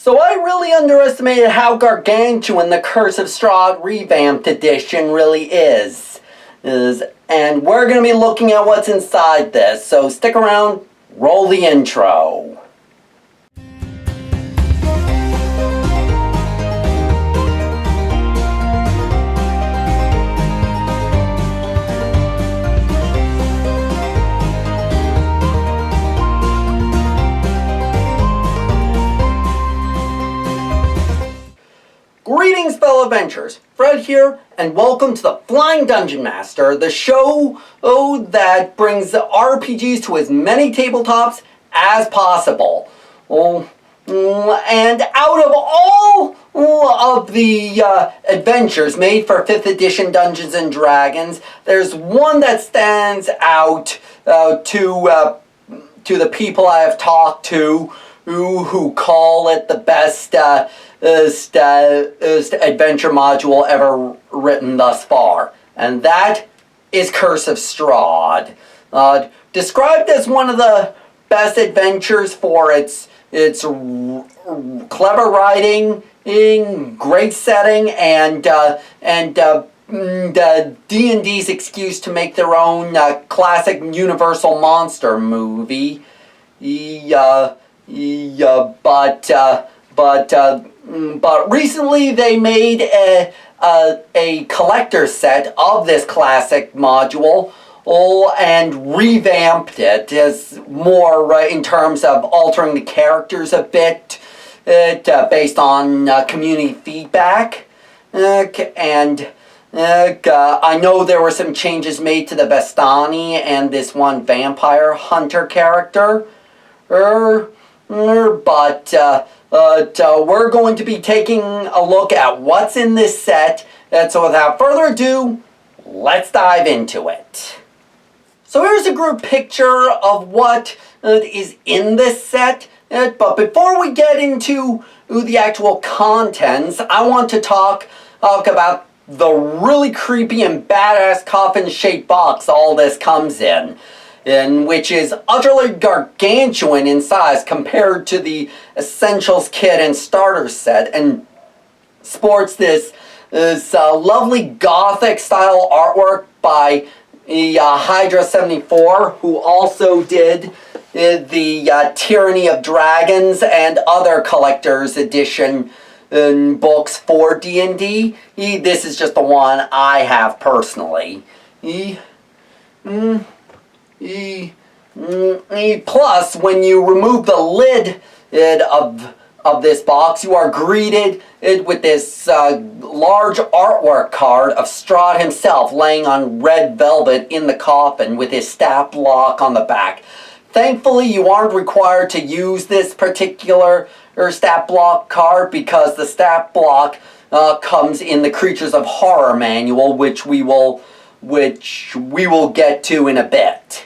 So I really underestimated how gargantuan the Curse of Strahd Revamped Edition really is. And we're going to be looking at what's inside this, so stick around, roll the intro. Greetings, fellow adventurers. Fred here, and welcome to the Flying Dungeon Master, the show that brings the RPGs to as many tabletops as possible. And out of all of the adventures made for 5th edition Dungeons & Dragons, there's one that stands out to the people I have talked to who call it the best adventure module ever written thus far, and that is Curse of Strahd. Described as one of the best adventures for its clever writing, great setting, and D&D's excuse to make their own classic Universal monster movie. But recently they made a collector set of this classic module and revamped it as more in terms of altering the characters a bit based on community feedback. And I know there were some changes made to the Vestani and this one vampire hunter character. But we're going to be taking a look at what's in this set. So without further ado, let's dive into it. So here's a group picture of what is in this set. But before we get into the actual contents, I want to talk about the really creepy and badass coffin-shaped box all this comes in, which is utterly gargantuan in size compared to the Essentials kit and starter set, and sports this lovely gothic style artwork by Hydra 74, who also did the Tyranny of Dragons and other collector's edition books for D&D. This is just the one I have personally. Plus, when you remove the lid of this box, you are greeted with this large artwork card of Strahd himself laying on red velvet in the coffin with his stat block on the back. Thankfully, you aren't required to use this particular stat block card because the stat block comes in the Creatures of Horror manual, which we will get to in a bit.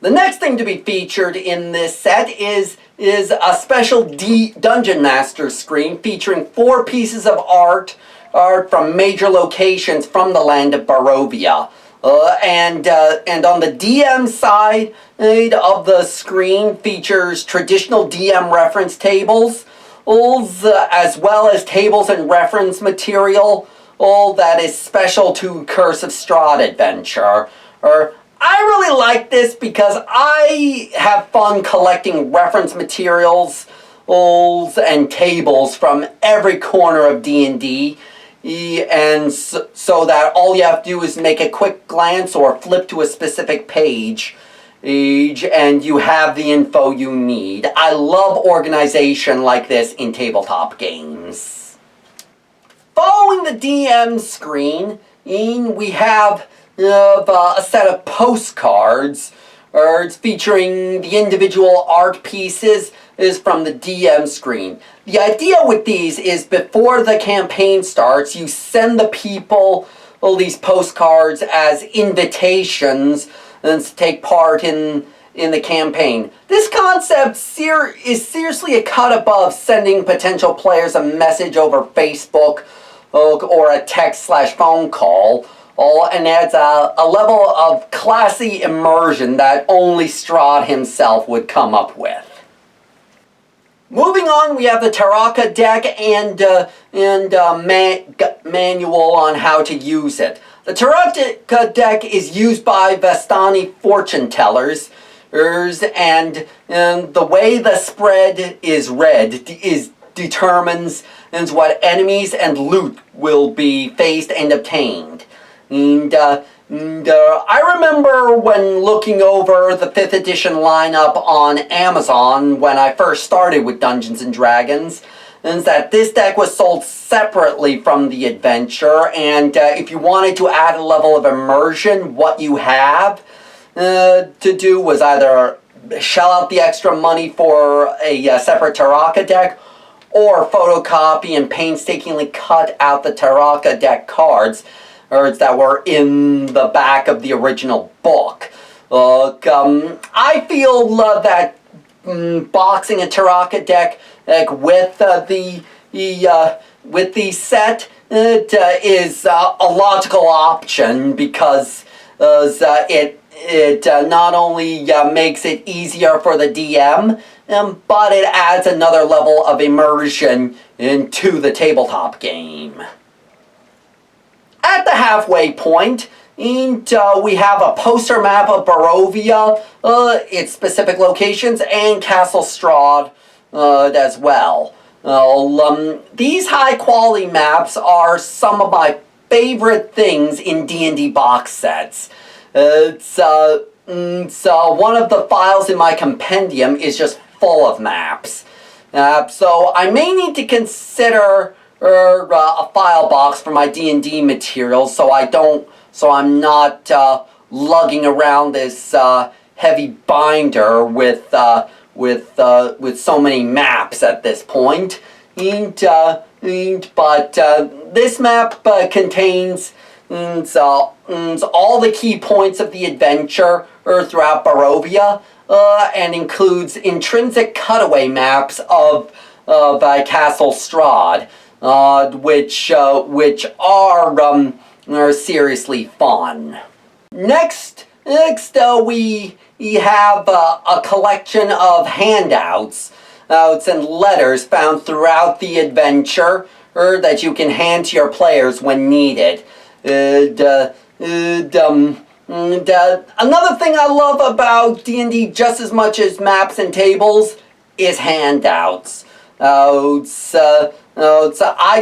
The next thing to be featured in this set is a special Dungeon Master screen featuring 4 pieces of art from major locations from the land of Barovia. And on the DM side of the screen features traditional DM reference tables, as well as tables and reference material that is special to Curse of Strahd adventure. I really like this because I have fun collecting reference materials and tables from every corner of D&D, and so that all you have to do is make a quick glance or flip to a specific page and you have the info you need. I love organization like this in tabletop games. Following the DM screen, we have a set of postcards featuring the individual art pieces is from the DM screen. The idea with these is before the campaign starts, you send the people these postcards as invitations to take part in the campaign. This concept is seriously a cut above sending potential players a message over Facebook or a text/phone call. And adds a level of classy immersion that only Strahd himself would come up with. Moving on, we have the Taraka Deck and manual on how to use it. The Taraka Deck is used by Vestani fortune tellers, and the way the spread is read determines what enemies and loot will be faced and obtained. I remember when looking over the 5th edition lineup on Amazon when I first started with Dungeons & Dragons, is that this deck was sold separately from the adventure, and if you wanted to add a level of immersion, what you have to do was either shell out the extra money for a separate Taraka deck, or photocopy and painstakingly cut out the Taraka deck cards that were in the back of the original book. I feel that boxing a Taraka deck with the set is a logical option, because it not only makes it easier for the DM, but it adds another level of immersion into the tabletop game. At the halfway point, we have a poster map of Barovia, its specific locations, and Castle Strahd as well. These high-quality maps are some of my favorite things in D&D box sets. So one of the files in my compendium is just full of maps. So I may need to consider a file box for my D&D materials, so I'm not lugging around this heavy binder with so many maps at this point. But this map contains all the key points of the adventure throughout Barovia, and includes intrinsic cutaway maps of Castle Strahd, which are seriously fun. Next, we have a collection of handouts and letters found throughout the adventure that you can hand to your players when needed. Another thing I love about D&D just as much as maps and tables is handouts. I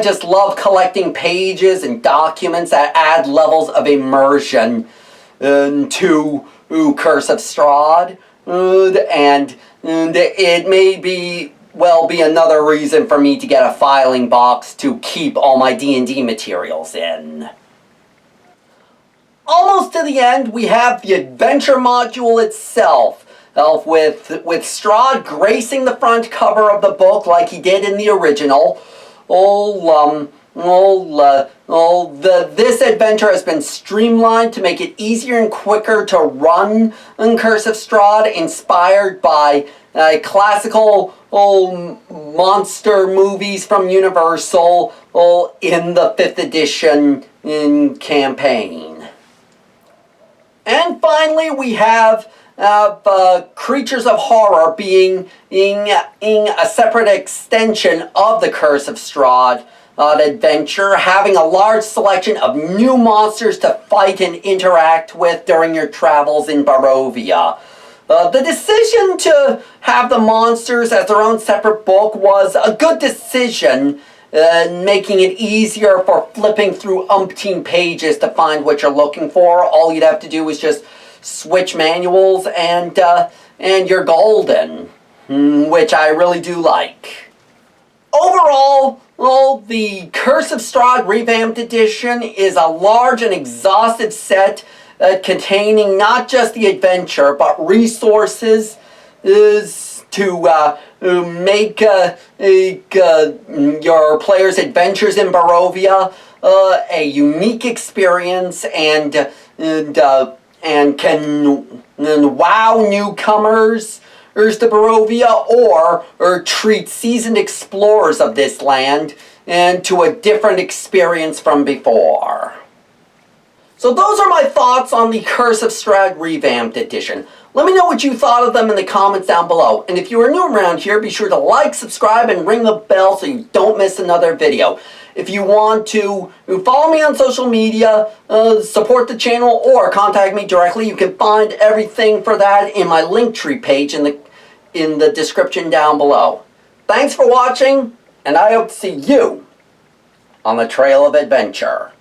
just love collecting pages and documents that add levels of immersion to Curse of Strahd, and it may be another reason for me to get a filing box to keep all my D&D materials in. Almost to the end, we have the adventure module itself, with Strahd gracing the front cover of the book like he did in the original. This adventure has been streamlined to make it easier and quicker to run on Curse of Strahd, inspired by classical monster movies from Universal in the 5th edition campaign. And finally, we have Creatures of Horror being a separate extension of the Curse of Strahd adventure, having a large selection of new monsters to fight and interact with during your travels in Barovia. The decision to have the monsters as their own separate book was a good decision, making it easier for flipping through umpteen pages to find what you're looking for. All you'd have to do is just switch manuals and you're golden, which I really do like. Overall, the Curse of Strahd Revamped Edition is a large and exhaustive set containing not just the adventure, but resources to make your players' adventures in Barovia a unique experience, and can wow newcomers to Barovia, or treat seasoned explorers of this land and to a different experience from before. So those are my thoughts on the Curse of Strahd Revamped Edition. Let me know what you thought of them in the comments down below. And if you are new around here, be sure to like, subscribe, and ring the bell so you don't miss another video. If you want to follow me on social media, support the channel, or contact me directly, you can find everything for that in my Linktree page in the description down below. Thanks for watching, and I hope to see you on the trail of adventure.